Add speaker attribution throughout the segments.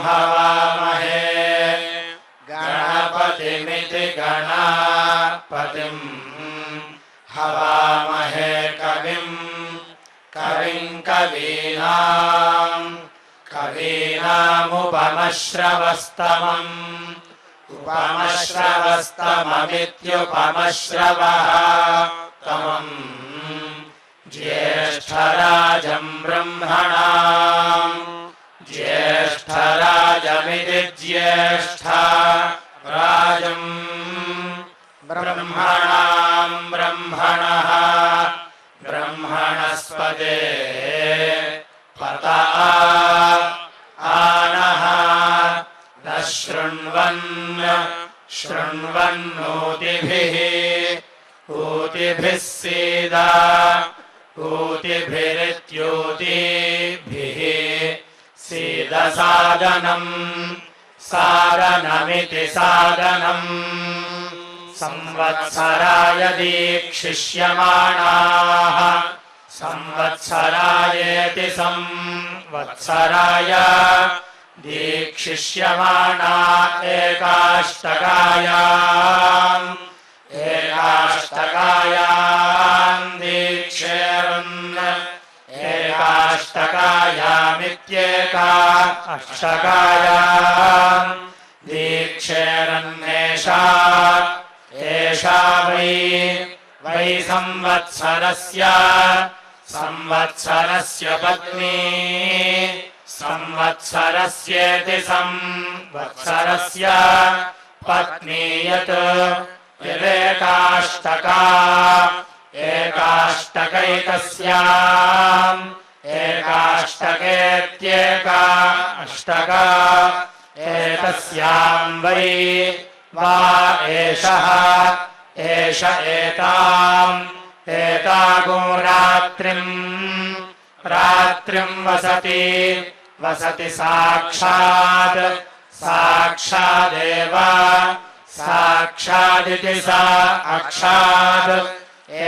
Speaker 1: हवामहे गणपतिमिति गणपतिं हवामहे कविम् कवीनामुपमश्रवस्तमम् उपमश्रवस्तममित्युपमश्रवः तमम् ज्येष्ठराजम् ब्रह्मणाम् ज्येष्ठराजमिति ज्येष्ठराजम् ब्रह्मणाम् ब्रह्मणः ब्रह्मणस्पते पत आनः न शृण्वन्नोतिभिः ऊतिभिः सीद ऊतिभिरित्यूतिभिः सीदसादनम् सादनमिति सादनम् संवत्सराय दीक्षिष्यमाणाः संवत्सरायेति संवत्सराय दीक्षिष्यमाणा एकाष्टकायाम् दीक्षेरन् एकाष्टकायामित्येका अष्टकायाम् दीक्षेरन्नेषा एषा वै संवत्सरस्य पत्नी संवत्सरस्येति संवत्सरस्य पत्नी यत् एकाष्टकैकस्याम् एकाष्टकेत्येका अष्टका एतस्याम् वै वा एषः एष एताम् एतागो रात्रिम् वसति साक्षादेव साक्षादिति सा अक्षाद्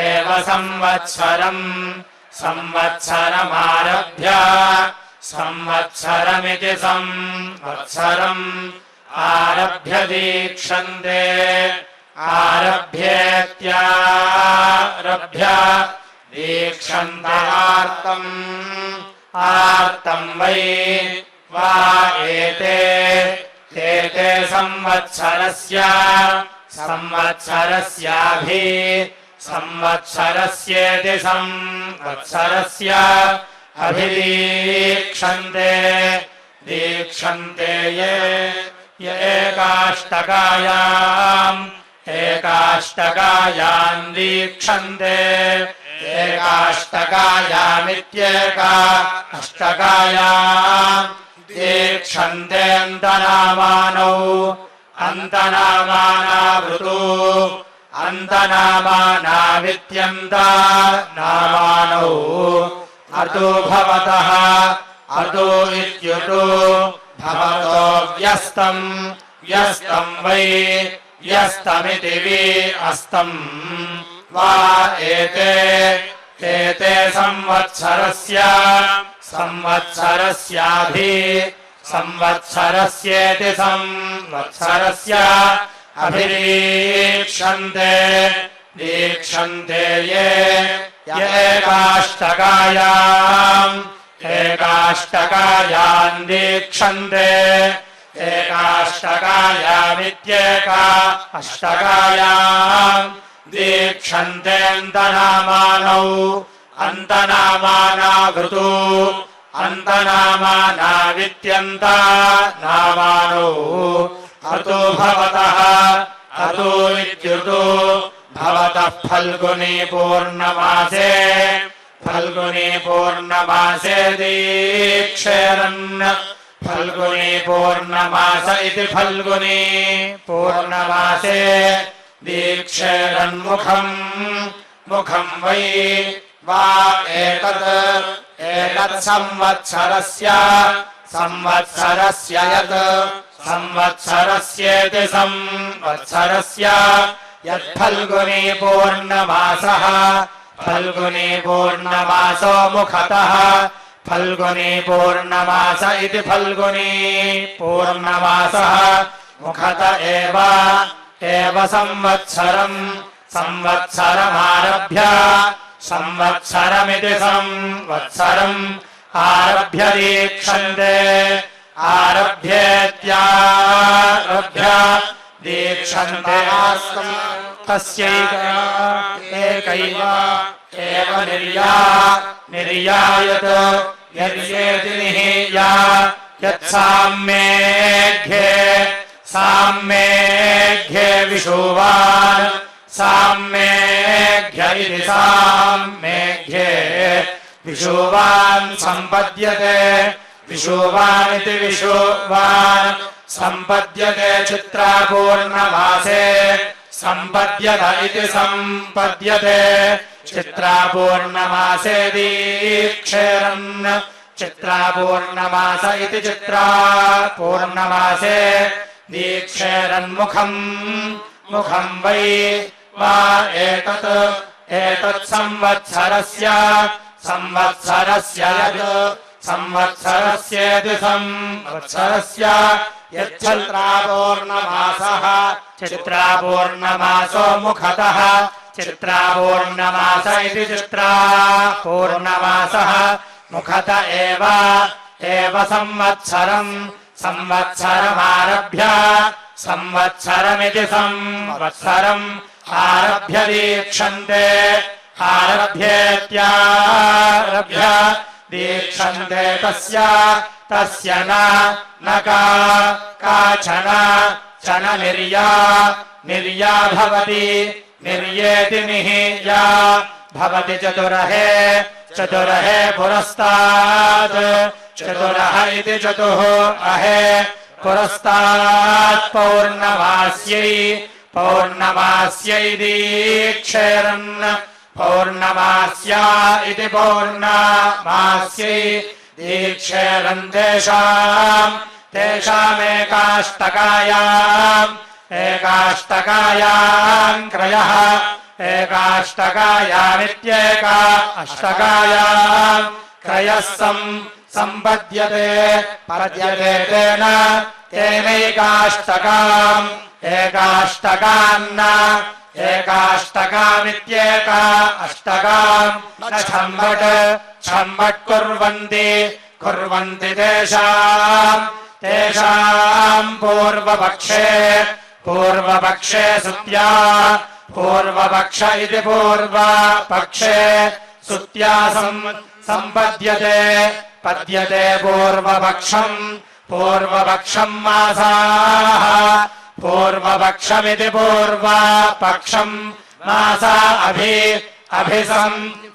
Speaker 1: एव संवत्सरमारभ्य संवत्सरमिति संवत्सरम् आरभ्य दीक्षन्ते आरभ्येत्यारभ्य दीक्षन्तार्तम् वै वा एते संवत्सरस्येति संवत्सरस्य अभिदीक्षन्ते ये एकाष्टकायाम् दीक्षन्ते एकाष्टकायामित्येका अष्टकायाम् दीक्षन्तेऽन्तनामानावृतो अन्तनामानावित्यन्तनामानौ अतो भवतः अतो इत्युतो भवतो व्यस्तम् वै व्यस्तमिति वि अस्तम् वा एते संवत्सरस्येति संवत्सरस्य दीक्षन्ते ये एकाष्टकायाम् दीक्षन्ते एकाष्टकायामित्येका अष्टकायाम् दीक्षन्तेऽन्तनामानौ अन्तनामानावृतो अन्तनामानावित्यन्तनामानौ अतो भवतः अतो इत्युतो भवतः फाल्गुनी पूर्णमासे दीक्षेरन् फाल्गुनी पूर्णमास इति फाल्गुनी पूर्णमासे दीक्षेरन्मुखम् वै वा एतत् संवत्सरस्य यत् संवत्सरस्येति संवत्सरस्य यत्फल्गुनी पूर्णमासः फाल्गुनी पूर्णमासो मुखतः फल्गुनी पूर्णमास इति फल्गुनी पूर्णमासः मुखत एव संवत्सरम् संवत्सरमारभ्य संवत्सरमिति संवत्सरम् आरभ्य दीक्षन्ते आरभ्येत्यारभ्य दीक्षन्ते तस्यैकैव एव निर्यायत यर्येति निहीया यत्साम्येघ्ये विशुवान् साम्येघ्य इति साम्येघ्ये विशुवान् सम्पद्यते विशुवानिति विशुवान् सम्पद्यते चित्रापूर्णमासे सम्पद्यत इति सम्पद्यते चित्रापूर्णमासे दीक्षेरन् चित्रापूर्णमास इति चित्रापूर्णमासे दीक्षेरन्मुखम् मुखम् वै वा एतत् संवत्सरस्य संवत्सरस्येति संवत्सरस्य यच्चित्रापूर्णमासः चित्रापूर्णमासो मुखतः चित्रापूर्णमास इति चित्रापूर्णमासः मुखत एव संवत्सरम् संवत्सरमारभ्य संवत्सरमिति संवत्सरम् आरभ्य दीक्षन्ते आरभ्येत्यारभ्य दीक्षन्ते तस्य न काचन चन निर्या भवति निर्येति निहीया भवति चतुरहे पुरस्तात् चतुरः इति चतुः अहे पुरस्तात् पौर्णमास्यै दीक्षेरन् पौर्णमास्या इति पौर्णमास्यै दीक्षेरन् तेषामेकाष्टकायाम् क्रयः एकाष्टकायामित्येका अष्टकायाम् क्रयः सम्पद्यते तेनैकाष्टकाम् एकाष्टकामित्येका अष्टकाम् न छम्बट् कुर्वन्ति तेषाम् पूर्वपक्षे सुत्या पूर्वपक्ष इति पूर्वपक्षे सुत्या पद्यते पूर्वपक्षम् मासाः पूर्वपक्षमिति पूर्वपक्षम् मासा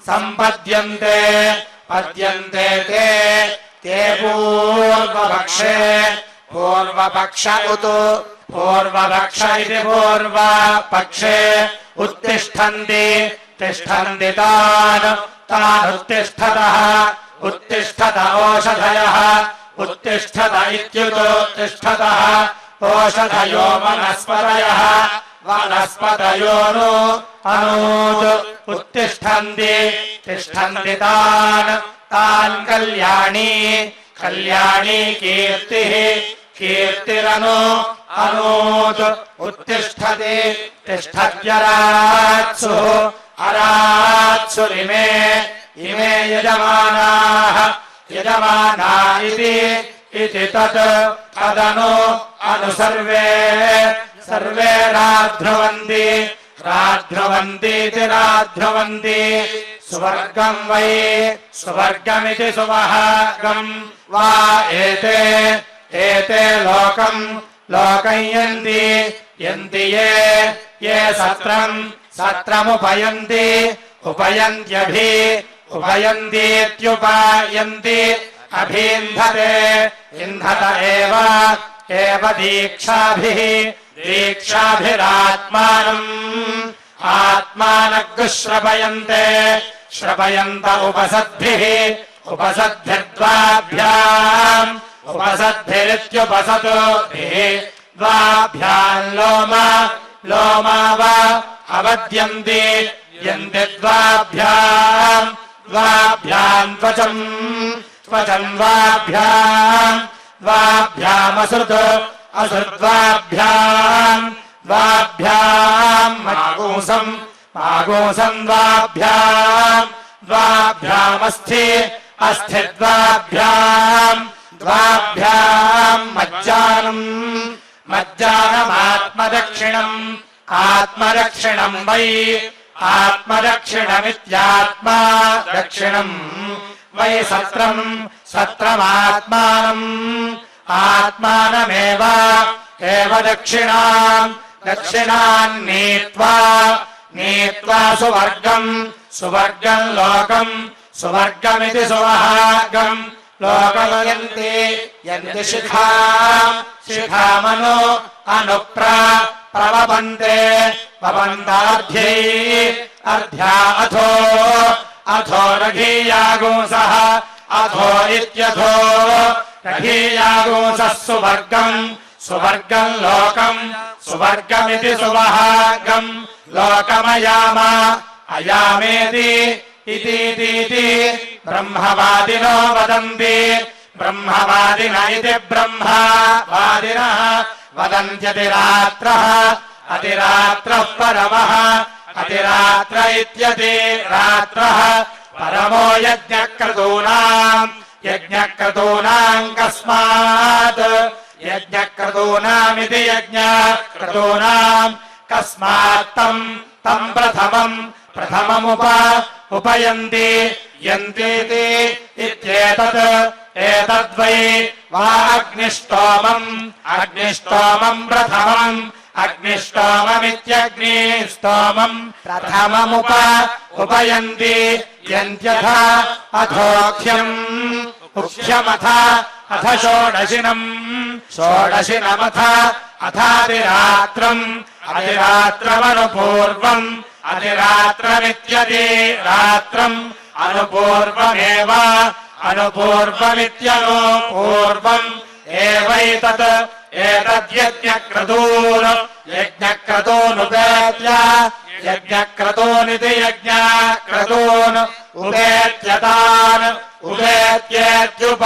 Speaker 1: सम्पद्यन्ते ते पूर्वपक्ष पूर्वपक्ष इति पूर्वपक्षे उत्तिष्ठन्ति तान् उत्तिष्ठत ओषधयः उत्तिष्ठत इत्युत्तिष्ठतः ओषधयो वनस्पतयः वनस्पतयोनु अनूत् उत्तिष्ठन्ति तान् कल्याणी कीर्तिरनु अनूत् उत्तिष्ठति अरात्सुरिमे यजमाना इति तदनु सर्वे राध्रुवन्तीति राध्रुवन्ति सुवर्गम् वै सुवर्गमिति सुवहागम् वा एते लोकयन्ति ये सत्रमुपयन्ति उपयन्तीत्युपायन्ति अभीन्धते इन्धत एव दीक्षाभिरात्मानम् श्रवयन्त उपसद्भिर्द्वाभ्याम् उपसद्भिरित्युपसतुभिः द्वाभ्याम् लोमा वा अवद्यन्ति द्वाभ्याम् त्वचम् क्वचन्वाभ्याम् द्वाभ्यामसृत् असृद्वाभ्याम् द्वाभ्याम् मागूसम् मागूसम् द्वाभ्याम् द्वाभ्यामस्थि अस्थिद्वाभ्याम् द्वाभ्याम् मज्जानम् मज्जानमात्मदक्षिणम् आत्मदक्षिणम् वै आत्मदक्षिणमित्यात्मा दक्षिणम् वै सत्रम् सत्रमात्मानम् आत्मानमेव एव दक्षिणाम् दक्षिणान् नीत्वा नीत्वा सुवर्गम् सुवर्गम् लोकम् सुवर्गमिति सुवहागम् लोकमयन्ति यन्ति शिखा शिखामनु प्रवपन्ते वपन्तार्ध्यै अर्ध्या अथो अथो रघीयागुंसः अथो इत्यथो रघीयागुंसः सुवर्गम् सुवर्गम् लोकम् सुवर्गमिति सुवहागम् लोकमयामा अयामेति इतीति ब्रह्मवादिनो वदन्ति ब्रह्मवादिन इति ब्रह्मवादिनः वदन्त्यतिरात्रः अतिरात्रः परमः अतिरात्र इत्यतिरात्रः परमो यज्ञक्रतूनाम् यज्ञक्रतूनाम् कस्मात् यज्ञक्रतूनामिति यज्ञक्रतूनाम् कस्मात् तम् प्रथममुपयन्ति यन्तीति इत्येतत् एतद्वै वा अग्निष्टोमम् अग्निष्टोमम् प्रथमम् अग्निष्टोममित्यग्निष्टोमम् प्रथममुपयन्ति यन्त्यथ अथोख्यम् उख्यमथ अथ षोडशिनम् षोडशिनमथ अथातिरात्रम् अतिरात्रमनुपूर्वम् अतिरात्रमित्यतिरात्रम् अनुपूर्वमेव अनुपूर्वमित्यनुपूर्वम् एवैतत् एतद्यज्ञक्रतून् यज्ञक्रतूनुपेत्य यज्ञक्रतूनिति यज्ञक्रतून् उपेत्यतान् उपेत्येत्युप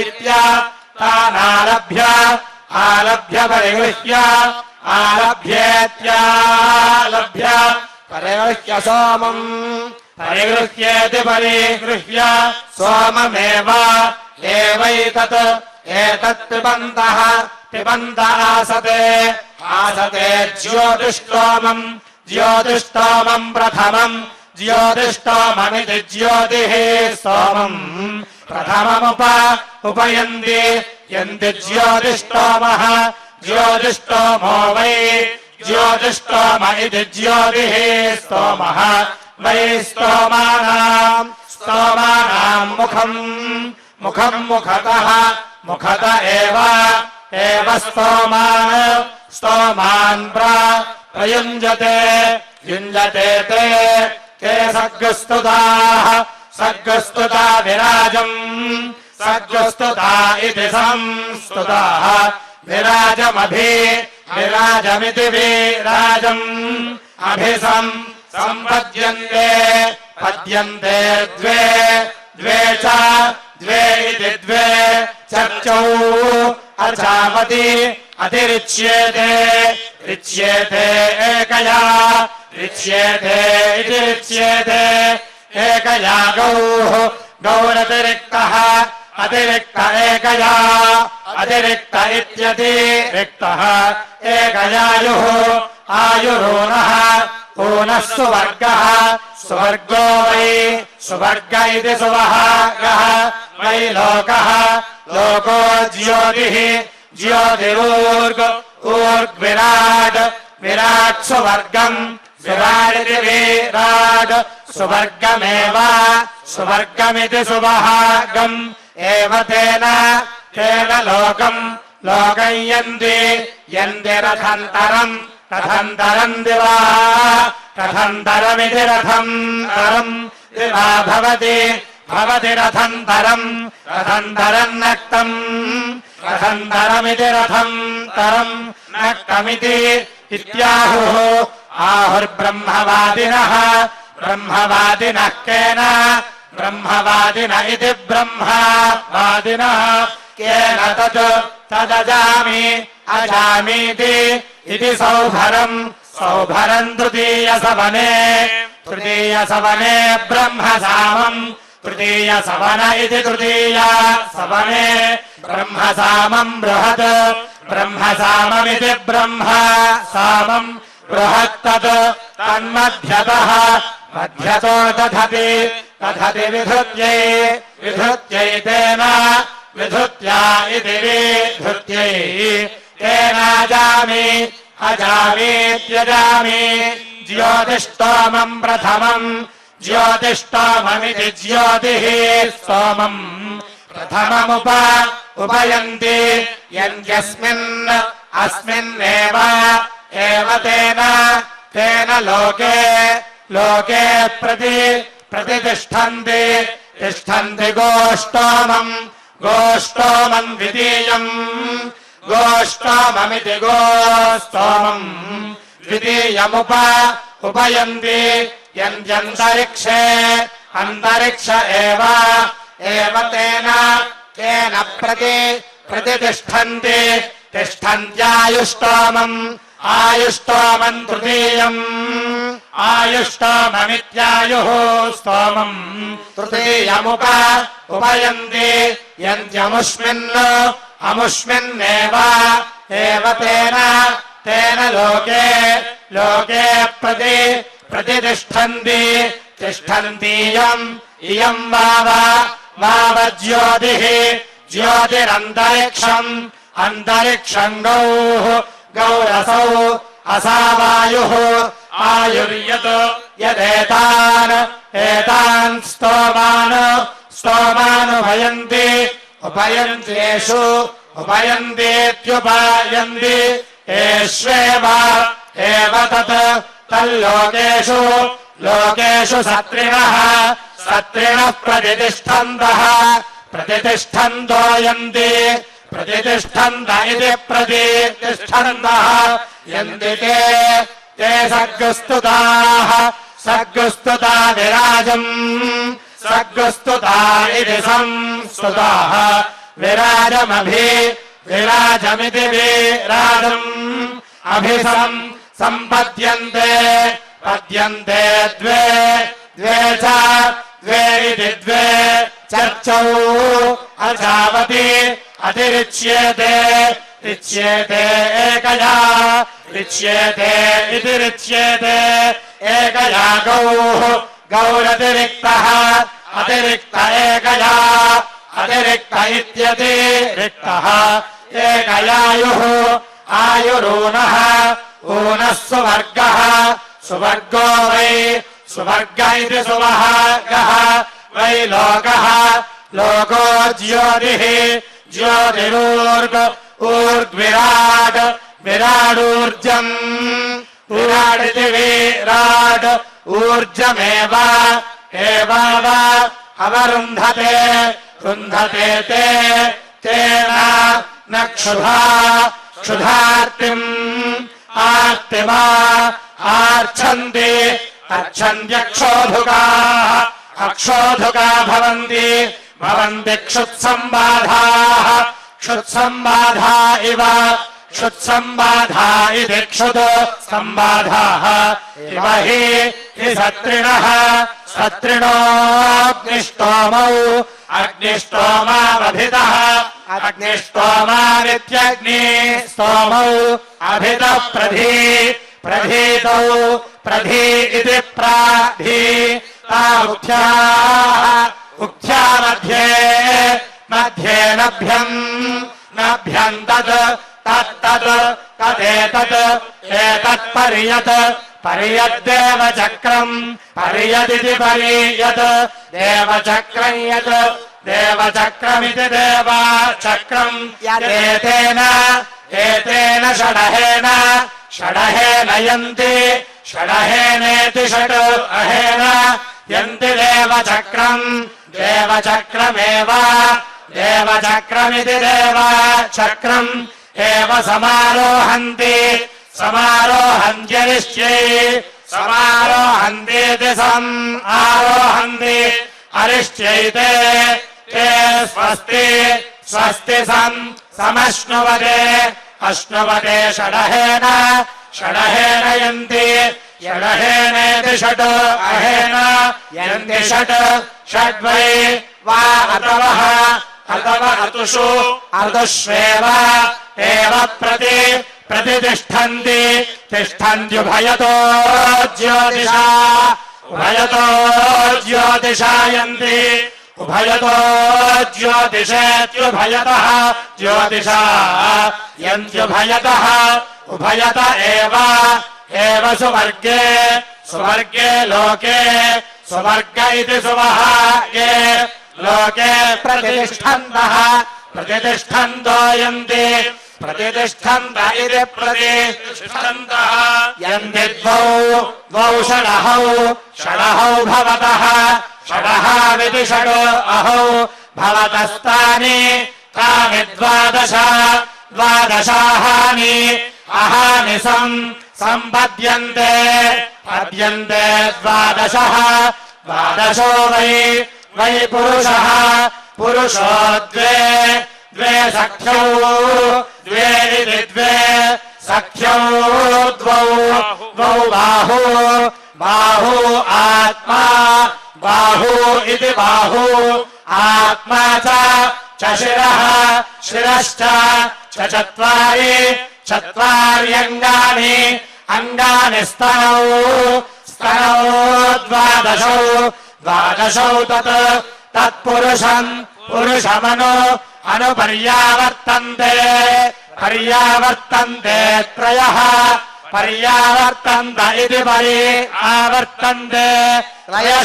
Speaker 1: इत्यतानालभ्य आलभ्य परिगृह्य आलभ्येत्यालभ्य परिगृह्य सोमम् परिगृह्येति परिगृह्य सोममेव एवैतत् एतत् पिबन्तः पिबन्त आसते आसते ज्योतिष्टोमम् ज्योतिष्टोमम् प्रथमम् ज्योतिष्टोममिति ज्योतिः सोमम् प्रथममुपयन्ति यन्ति ज्योतिष्टोमः ज्योतिष्टोमो वै ज्योतिष्टोम इति ज्योतिः स्तोमः वै स्तोमानाम् स्तोमानाम् मुखम् मुखम् मुखतः मुखत एव स्तोमान् स्तोमान् प्रयुञ्जते युञ्जते ते सर्गस्तुताः सर्गस्तुता विराजम् सर्गस्तुता इति संस्तुताः विराजमिति विराजम् संपद्यन्ते पद्यन्ते द्वे द्वे च द्वे इति द्वे चर्चौ अचामति अतिरिच्येते रिच्येते एकया रिच्येते इति रिच्येते एकया गौः गौरतिरिक्तः अतिरिक्त एकया अतिरिक्त इत्यतिरिक्तः एकयायुः आयुरूनः ऊनः सुवर्गः सुवर्गो वै सुवर्ग इति सुवहागः वै लोकः लोको ज्योतिः ज्योतिरूर्ग्विराट् विराट् सुवर्गम् विराडिति विराट् सुवर्गमेव सुवर्गमिति सुवहागम् एव तेन लोकम् लोकयन्ति यन्ति रथन्तरम् रथन्तरम् दिवा रथन्तरमिति रथन्तरम् दिवा भवति रथन्तरम् रथन्तरम् नक्तम् रथन्तरमिति रथन्तरम् नक्तमिति इत्याहुः आहुर्ब्रह्मवादिनः ब्रह्मवादिनः केन ब्रह्मवादिन इति ब्रह्मवादिनः केन तत् तदजामि अजामीति इति सौभरम् सौभरम् तृतीयसवने ब्रह्मसामम् तृतीयसवन इति तृतीयसवने ब्रह्मसामम् बृहत् ब्रह्मसाममिति ब्रह्मसामम् बृहत्तत् तन्मध्यतः मध्यतो दधति विधृत्यै तेन विधृत्या इति विधृत्यै तेनाजामि अजामीत्यजामि ज्योतिष्टोमम् प्रथमम् ज्योतिष्टोममिति ज्योतिः स्तोमम् प्रथममुपयन्ति यस्मिन् अस्मिन्नेव तेन लोके प्रतिष्ठन्ति गोष्टोमम् द्वितीयम् गोष्टोममिति गोस्तोमम् द्वितीयमुपयन्ति यन्त्यन्तरिक्षे अन्तरिक्ष एव तेन प्रतिष्ठन्ति तिष्ठन्त्यायुष्टोमम् आयुष्टोमम् तृतीयम् आयुष्टोममित्यायुः स्तोमम् तृतीयमुपयन्ति यन्त्यमुष्मिन्नेव तेन लोके प्रतिष्ठन्ति इयम् वावज्योतिः ज्योतिरन्तरिक्षम् अन्तरिक्षम् गौरसौ असावायुः आयुर्यत् यदेतान् स्तोमानुभयन्ति उपयन्तीत्युपयन्ति एष्वेव तल्लोकेषु सत्रिणः प्रतिष्ठन्तो यन्ति प्रतिष्ठन्त इति प्रतिष्ठन्तः यन्ति ते सर्गस्तुता विराजम् सर्गस्तुता इति संस्तुताः विराजमिति विराजम् सम्पद्यन्ते द्वे इति द्वे चर्चौ अजावति अतिरिच्येते एकया रिच्येते इति रिच्येते एकया गौरतिरिक्तः अतिरिक्त एकया अतिरिक्त इत्यतिरिक्तः एकयायुः आयुरूनः सुवर्गो वै सुवर्ग इति सुवहगः वै लोको विराडूर्जम् विराडिति विराड् ऊर्जमेव अवरुन्धते तेन न क्षुधार्तिम् आर्च्छन्ति अक्षोधुका भवन्ति क्षुत्सम्बाधा इव क्षुत्सम्बाधा इति क्षुत्सम्बाधाः इव हि सत्रिणोऽग्निष्टोमौ अग्निष्टोमावभितः अग्निष्टोमानित्यग्निस्तोमौ अभितः प्रधीतौ प्रधी इति उक्थ्या मध्ये नभ्यम् तदेतत् पर्यद्देवचक्रम् पर्यदिति पर्यत् देवचक्रम् यत् देवचक्रमिति देवचक्रम् एतेन षडहेन यन्ति षडहेनेति षडहेन यन्ति देवचक्रमेव देवचक्रमिति देवचक्रम् एव समारोहन्ति समारोहन्त्यनिश्चये समारोहन्तीति आरोहन्ति अरिष्ट्यैते ते स्वस्ति स्वस्ति समश्नुवते अश्नुवते षडहेन षडहेन यन्ति षडहेनेति षट् अहेन यन्ति षट् षड्वै वा अतवः अतव अतुषु अतुष्वेव एव प्रतितिष्ठन्ति तिष्ठन्त्युभयतो ज्योतिषा उभयतो ज्योतिषायन्ति उभयतो ज्योतिषेत्युभयतः ज्योतिषा यन्त्युभयतः उभयत एव सुवर्गे सुवर्गे लोके सुवर्ग इति सुवहागे लोके प्रतिष्ठन्तः प्रतिष्ठन्तो यन्ति प्रतिष्ठन्त इति प्रतिष्ठन्तः यन्ति द्वौ षडहौ षडहौ भवतः षडहाविति षडो अहौ भवतस्तानि तानि द्वादशाहानि अहानि सम्पद्यन्ते पद्यन्ते द्वादशः द्वादशो वै पुरुषः पुरुषो द्वे सख्यौ द्वे इति द्वे सख्यौ द्वौ बाहु आत्मा बाहु इति बाहु आत्मा च शिरः शिरश्च चत्वार्यङ्गानि अङ्गानि स्तनौ द्वादशौ तत्पुरुषमनु अनुपर्यावर्तन्ते त्रयः पर्यावर्तन्त इति आवर्तन्ते त्रयः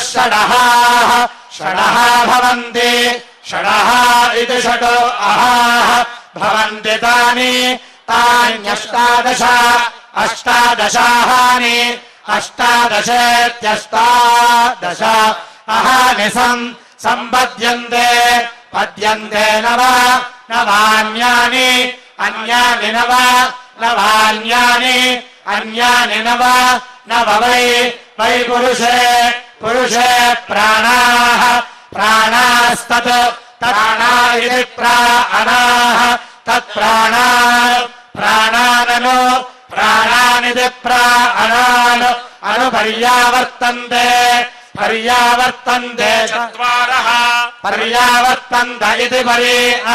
Speaker 1: षडः भवन्ति षडः इति षड् अहाः भवन्ति अष्टादशाहानि अष्टादशेत्यष्टादश अहानि सम्पद्यन्ते पद्यन्ते नवान्यानि अन्यानि नवान्यानि अन्यानि नव वै पुरुषे प्राणास्तत् प्राणा इति प्राणाः प्राणानिति प्राणान् अनुपर्यावर्तन्ते चत्वारः पर्यावर्तन्त इति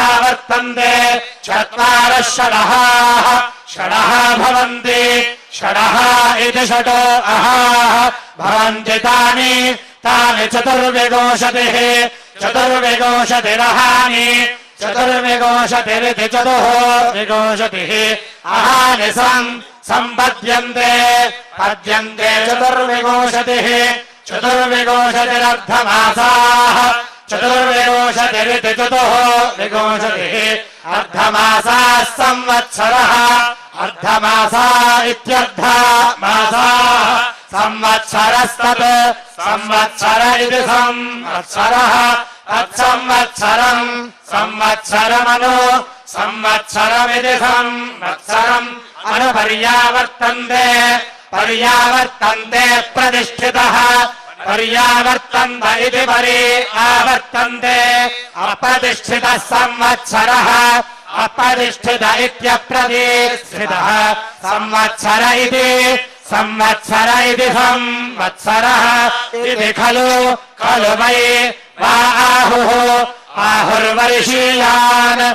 Speaker 1: आवर्तन्ते चत्वारः षडः भवन्ति षडः इति षड् अहाः भवन्ति तानि चतुर्विंशतिरहानि चतुर्विंशतिरिति चतुर्विंशतिः अहानि पद्यन्ते चतुर्विंशतिरर्धमासाः चतुर्विंशतिरिति चतुर्विंशतिः अर्धमासाः संवत्सरः अर्धमासा इत्यर्धमासाः संवत्सरस्तत् संवत्सर इति संवत्सरः संवत्सरमिति संवत्सरम् अनुपर्यावर्तन्ते प्रतिष्ठितः पर्यावर्तन्त इति आवर्तन्ते अप्रतिष्ठितः संवत्सरः अप्रतिष्ठित इत्यप्रतिष्ठितः संवत्सर इति संवत्सरः इति खलु वै वा आहुर्वर्षीयान्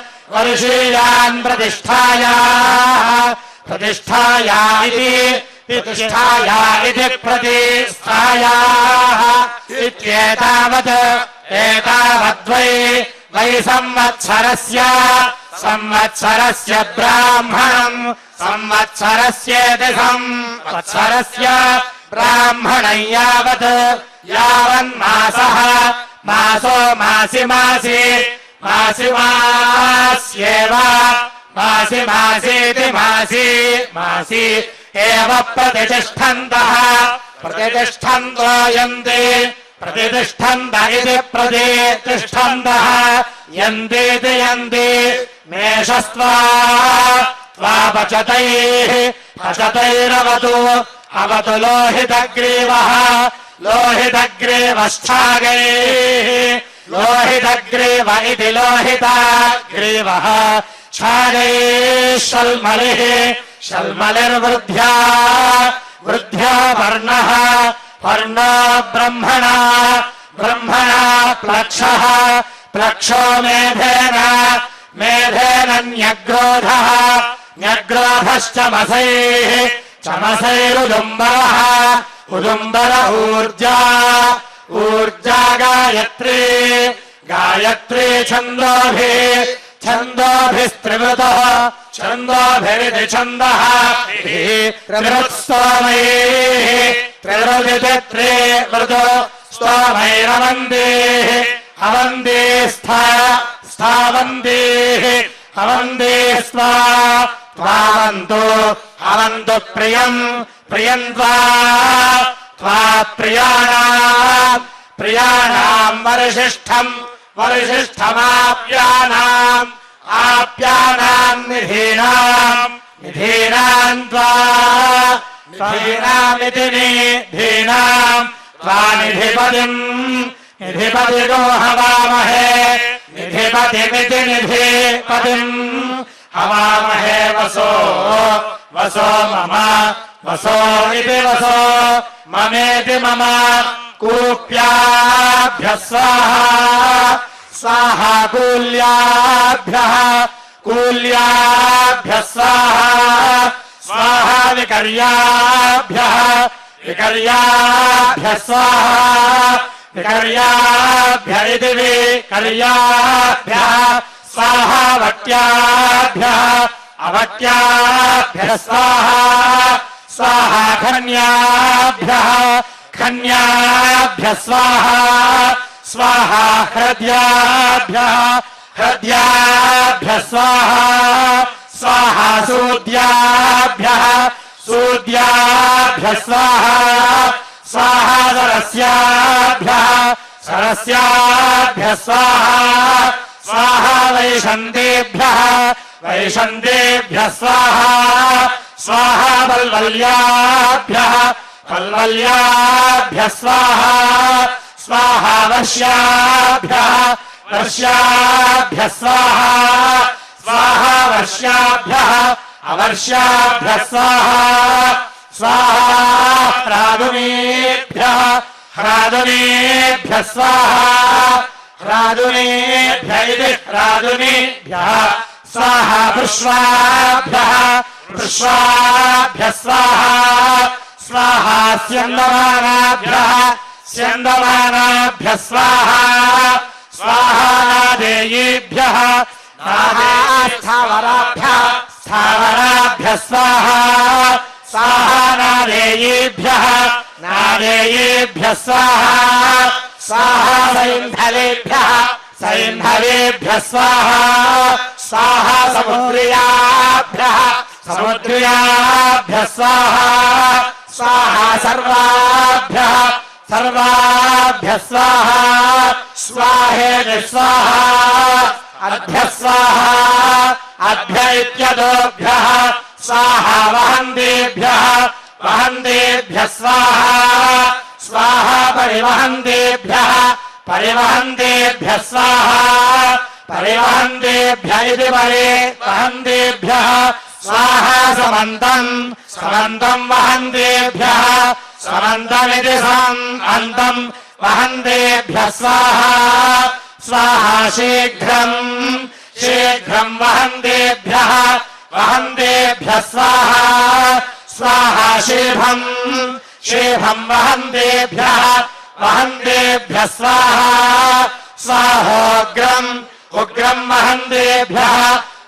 Speaker 1: प्रतिष्ठाया इति प्रतिष्ठायाः एतावद्वै संवत्सरस्य ब्राह्मणम् संवत्सरस्येति संवत्सरस्य ब्राह्मणं यावन्मासः मासो मासीति मासी एव प्रतिष्ठन्तः प्रतिष्ठन्तो यन्ति प्रतिष्ठन्त इति प्रतिष्ठन्तः यन्ति मेषस्त्वापचतैरवतु लोहितग्रीवः लोहितग्रीवस्थागैः लोहितग्रीव इति लोहिताग्रीवः छागैः शल्मलिः शल्मलिर्वृद्ध्या वृद्ध्या वर्णः वर्णो ब्रह्मणा ब्रह्मणा प्लक्षः प्लक्षो मेधेन मेधेन न्यग्रोधः न्यग्रोधश्चमसैः चमसैरुदुम्बरः उदुम्बर ऊर्जा ऊर्जा गायत्री गायत्री छन्दोभिः छन्दोभिस्त्रिवृतः छन्दोभिरिति छन्दः त्रिवृत्स्तोमैः त्रिवृदिति त्रिवृतो स्तोमैरवन्देः अवन्देस्थावन्देः अवन्दे स्वा त्वावन्तु अवन्तु प्रियम् प्रियम् त्वा प्रियाणाम् वर्षिष्ठम् वर्षिष्ठमाप्यानाम् आप्यानाम् निधीनाम् त्वामिति निधीनाम् त्वा निधिपतिम् निधिपतिरो हवामहे निधिपतिमिति निधिपतिम् हवामहे वसो वसो मम वसो इति वसो ममेति मम कूप्याभ्यः स्वाहा स्वाहा कूल्याभ्यः कूल्याभ्यः स्वाहा स्वाहा विकर्याभ्यः विकर्याभ्यः स्वाहा विकर्याभ्य इति विकर्याभ्यः स्वाहा वट्याभ्यः अवट्याभ्यः स्वाहा स्वाहा खन्याभ्यः खन्याभ्यः स्वाहा स्वाहा हृद्याभ्यः हृद्याभ्यः स्वाहा स्वाहा सूद्याभ्यः सूद्याभ्यः स्वाहा स्वाहा सरस्याभ्यः सरस्याभ्यः स्वाहा स्वाहा वैशन्तेभ्यः वैशन्तेभ्यः स्वाहा स्वाहा वल्वल्याभ्यः वल्वल्याभ्यः स्वाहा स्वाहा वर्ष्याभ्यः वर्ष्याभ्यः स्वाहा स्वाहा वर्ष्याभ्यः अवर्ष्याभ्यः स्वाहा स्वाहा ह्रादुनेभ्यः ह्रादुनेभ्यः स्वाहा ह्रादुनेभ्यः इति ह्रादुनेभ्यः स्वाहा वृष्वाभ्यः वृष्वाभ्यः स्वाहा स्वाहा स्यन्दमानाभ्यः स्यन्दमानाभ्यः स्वाहा स्वाहा नादेयीभ्यः स्थावराभ्यः स्थावराभ्यः स्वाहा स्वाहा नादेयीभ्यः नादेयीभ्यः स्वाहा स्वाहा सैन्धवेभ्यः सैन्धवेभ्यः स्वाहा स्वाहा समुद्रियाभ्यः समुद्रियाभ्यः स्वाहा स्वाहा सर्वाभ्यः सर्वाभ्यः स्वाहा स्वाहेति स्वाहा अभ्यः स्वाहा अभ्य इत्यदोभ्यः स्वाहा वहन्तेभ्यः वहन्तेभ्यः स्वाहा स्वाहा परिवहन्तेभ्यः परिवहन्तेभ्यः स्वाहा परिवहन्तेभ्य इति परिवहन्तेभ्यः स्वाहा समन्तम् समन्तम् वहन्तेभ्यः समन्तमिति समन्तम् वहन्तेभ्यः स्वाहा स्वाहा शीघ्रम् शीघ्रम् वहन्तेभ्यः वहन्तेभ्यः स्वाहा स्वाहा शीभम् शीभम् वहन्तेभ्यः वहन्तेभ्यः स्वाहा स्वाहोग्रम् उग्रम् वहन्तेभ्यः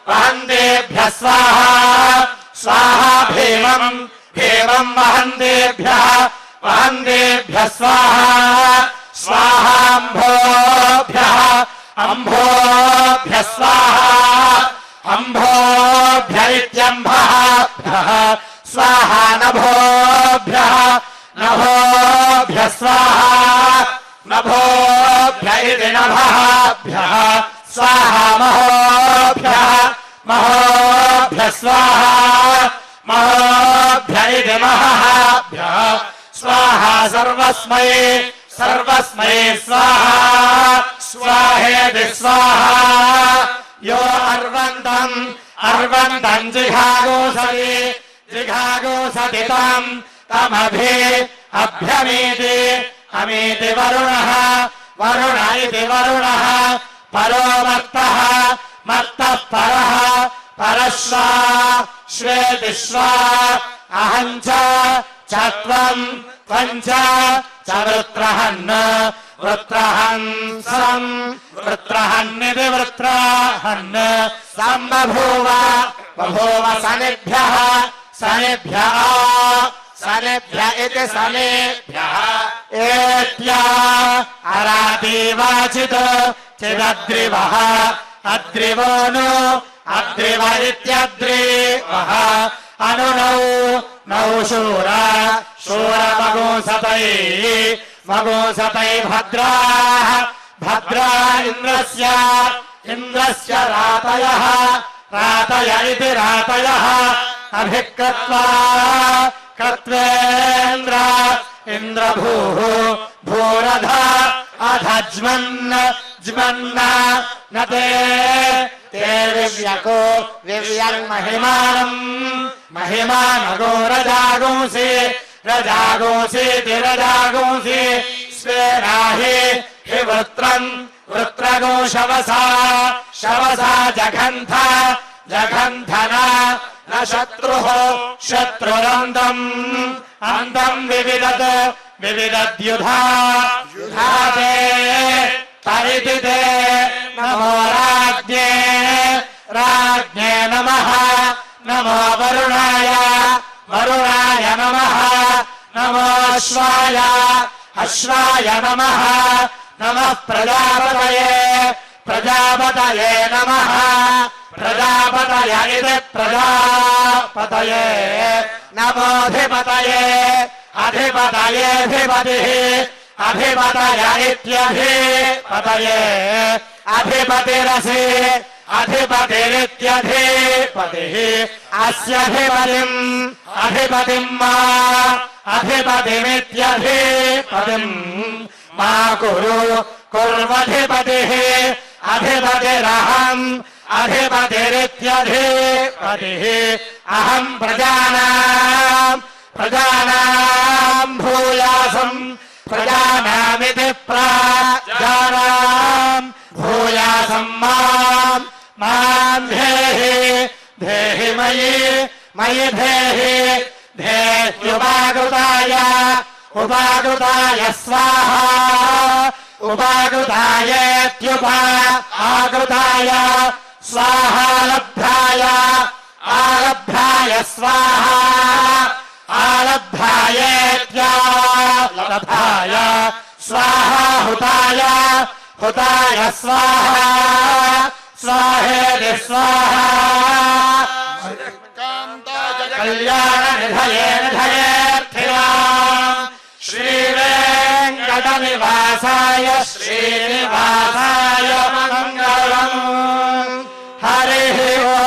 Speaker 1: वहन्तेभ्यः स्वाहा स्वाहा भीमम् भीमम् वहन्तेभ्यः वहन्तेभ्यः स्वाहा स्वाहाम्भोभ्यः अम्भोभ्यः स्वाहा अम्भोभ्य इत्यम्भः स्वाहा नभोभ्यः नभोभ्यः स्वाहा नभोभ्य इति नभःभ्यः स्वाहा महोभ्यः महोभ्यः स्वाहा महोभ्य इति महःभ्यः स्वाहा सर्वस्मै सर्वस्मै स्वाहा स्वाहेति स्वाहा यो अर्वन्तम् जिघागोसति तम् अभ्यमीति अमीति वरुणः वरुण इति वरुणः परो मत्तः परः परश्वा श्वेति श्वा अहम् च त्वम् च वृत्रहन्निति वृत्राहन् सम्बभूव बभूव सनेभ्य इति सनेभ्यः एत्या अरातीवाचित् चिदद्रिवः अद्रिवो नु अद्रिव इत्यद्रिवः नौ शूरमगुंसतै भद्रा इन्द्रस्य रातय इति रातयः कृत्वेन्द्र इन्द्रभूः भूरध अधज्मन् न ते महिमानगो रजागोंसीति स्वेराहि हि वृत्रगो शवसा जघन्थना न शत्रुः शत्रुरन्दम् विविदद्युधा परिति ते नमो राज्ञे नमः नमो वरुणाय नमः नमो अश्वाय नमः प्रजापतये नमः प्रजापतय इति प्रजापतये नमोऽधिपतये अधिपतय इत्यधिपतये अधिपतिरित्यधिपतिः अस्यधिपतिम् अधिपतिमित्यधिपतिम् मा कुर्वधिपतिः अधिपतिरहम् अधिपतिरित्यधिपतिः अहम् प्रजानाम् भूयासम् प्रजानामिति प्रजानाम् भूयासम् माम् धेहि मयि धेह्युपाकृताय स्वाहा आकृताय स्वाहा आलब्धाय स्वाहा आलब्धाय स्वाहा हुताय स्वाहा स्वाहेति स्वाहा कल्याणनिधये निधयेऽर्थिनाम् श्रीवेङ्कटनिवासाय श्रीनिवासाय मङ्गलम् हरिः ओम्।